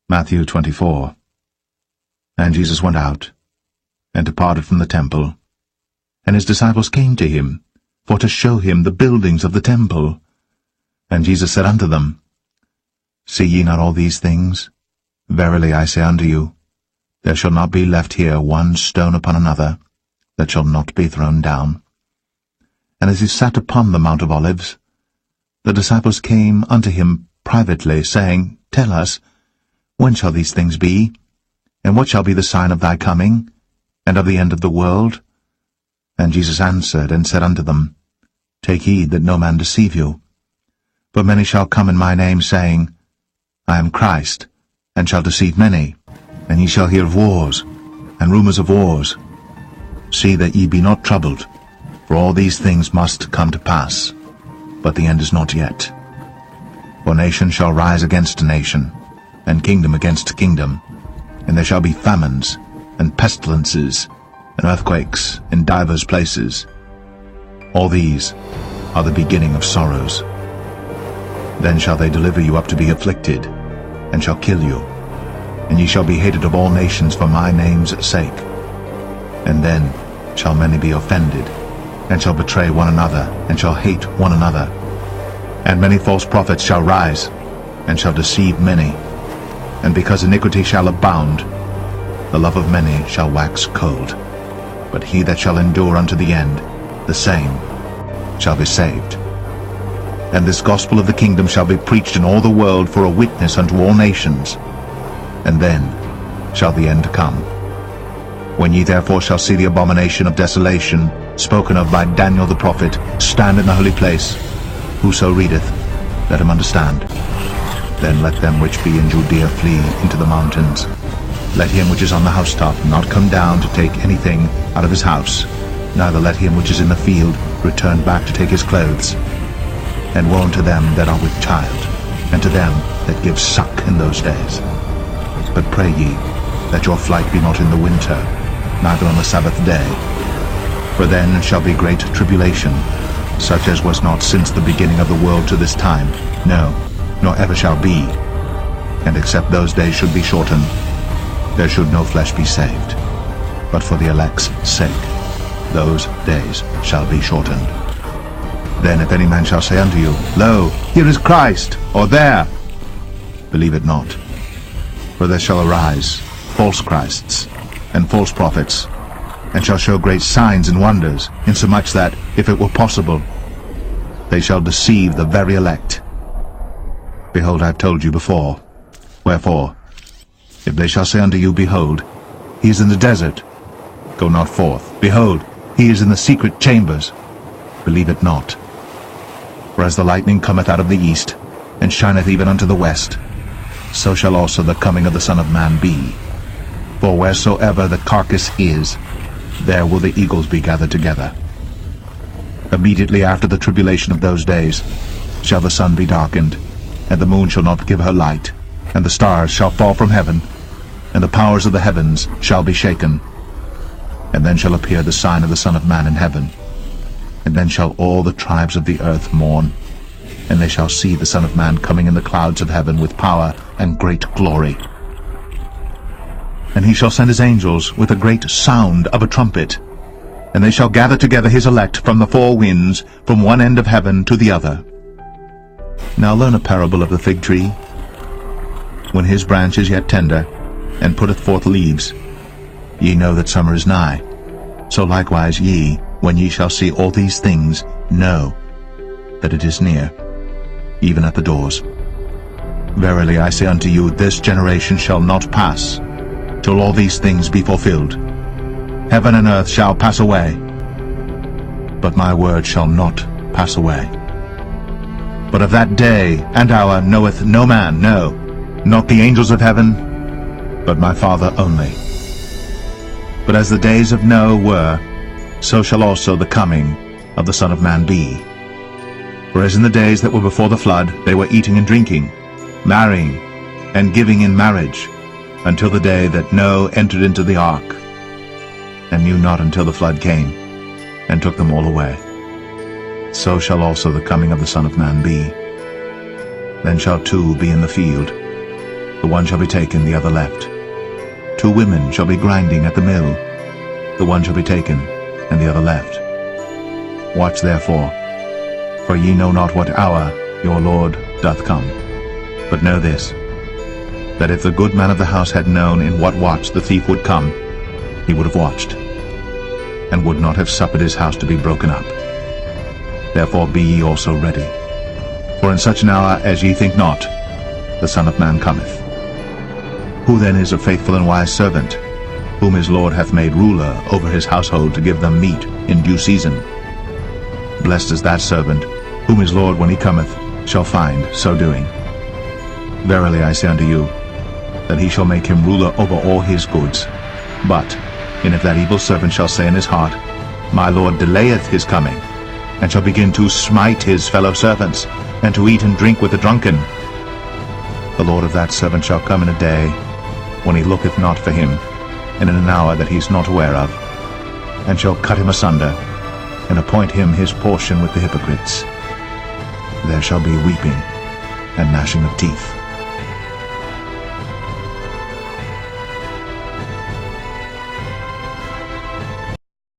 Matthew 24. And Jesus went out, and departed from the temple. And his disciples came to him, for to show him the buildings of the temple. And Jesus said unto them, See ye not all these things? Verily I say unto you, there shall not be left here one stone upon another, that shall not be thrown down. And as he sat upon the Mount of Olives, the disciples came unto him privately, saying, Tell us, when shall these things be? And what shall be the sign of thy coming, and of the end of the world? And Jesus answered and said unto them, Take heed that no man deceive you. For many shall come in my name, saying, I am Christ, and shall deceive many. And ye shall hear of wars, and rumors of wars. See that ye be not troubled, for all these things must come to pass, but the end is not yet. For nation shall rise against nation, and kingdom against kingdom, and there shall be famines, and pestilences, and earthquakes in divers places. All these are the beginning of sorrows. Then shall they deliver you up to be afflicted, and shall kill you, and ye shall be hated of all nations for my name's sake. And then shall many be offended, and shall betray one another, and shall hate one another. And many false prophets shall rise, and shall deceive many. And because iniquity shall abound, the love of many shall wax cold. But he that shall endure unto the end, the same shall be saved. And this gospel of the kingdom shall be preached in all the world for a witness unto all nations. And then shall the end come. When ye therefore shall see the abomination of desolation, spoken of by Daniel the prophet, stand in the holy place, whoso readeth, let him understand. Then let them which be in Judea flee into the mountains. Let him which is on the housetop not come down to take anything out of his house, neither let him which is in the field return back to take his clothes. And woe unto them that are with child, and to them that give suck in those days. But pray ye, that your flight be not in the winter, neither on the Sabbath day. For then shall be great tribulation, such as was not since the beginning of the world to this time, no, nor ever shall be. And except those days should be shortened, there should no flesh be saved. But for the elect's sake, those days shall be shortened. Then if any man shall say unto you, Lo, here is Christ, or there, believe it not. For there shall arise false Christs, and false prophets, and shall show great signs and wonders, insomuch that, if it were possible, they shall deceive the very elect. Behold, I have told you before. Wherefore, if they shall say unto you, Behold, he is in the desert, go not forth. Behold, he is in the secret chambers, believe it not. For as the lightning cometh out of the east, and shineth even unto the west, so shall also the coming of the Son of Man be. For wheresoever the carcass is, there will the eagles be gathered together. Immediately after the tribulation of those days shall the sun be darkened, and the moon shall not give her light, and the stars shall fall from heaven, and the powers of the heavens shall be shaken. And then shall appear the sign of the Son of Man in heaven. And then shall all the tribes of the earth mourn, and they shall see the Son of Man coming in the clouds of heaven with power and great glory. And he shall send his angels with a great sound of a trumpet, and they shall gather together his elect from the four winds, from one end of heaven to the other. Now learn a parable of the fig tree. When his branch is yet tender, and putteth forth leaves, ye know that summer is nigh. So likewise ye, when ye shall see all these things, know that it is near, even at the doors. Verily I say unto you, this generation shall not pass, till all these things be fulfilled. Heaven and earth shall pass away, but my word shall not pass away. But of that day and hour knoweth no man, no, not the angels of heaven, but my Father only. But as the days of Noah were, so shall also the coming of the Son of Man be. For as in the days that were before the flood, they were eating and drinking, marrying, and giving in marriage, until the day that Noah entered into the ark, and knew not until the flood came, and took them all away. So shall also the coming of the Son of Man be. Then shall two be in the field, the one shall be taken, the other left. 2 women shall be grinding at the mill, the one shall be taken, and the other left. Watch therefore, for ye know not what hour your Lord doth come. But know this, that if the good man of the house had known in what watch the thief would come, he would have watched, and would not have suffered his house to be broken up. Therefore be ye also ready, for in such an hour as ye think not, the Son of Man cometh. Who then is a faithful and wise servant, whom his Lord hath made ruler over his household to give them meat in due season? Blessed is that servant, whom his Lord when he cometh shall find so doing. Verily I say unto you, that he shall make him ruler over all his goods. But, and if that evil servant shall say in his heart, My Lord delayeth his coming, and shall begin to smite his fellow servants, and to eat and drink with the drunken, the Lord of that servant shall come in a day when he looketh not for him, and in an hour that he is not aware of, and shall cut him asunder, and appoint him his portion with the hypocrites. There shall be weeping and gnashing of teeth.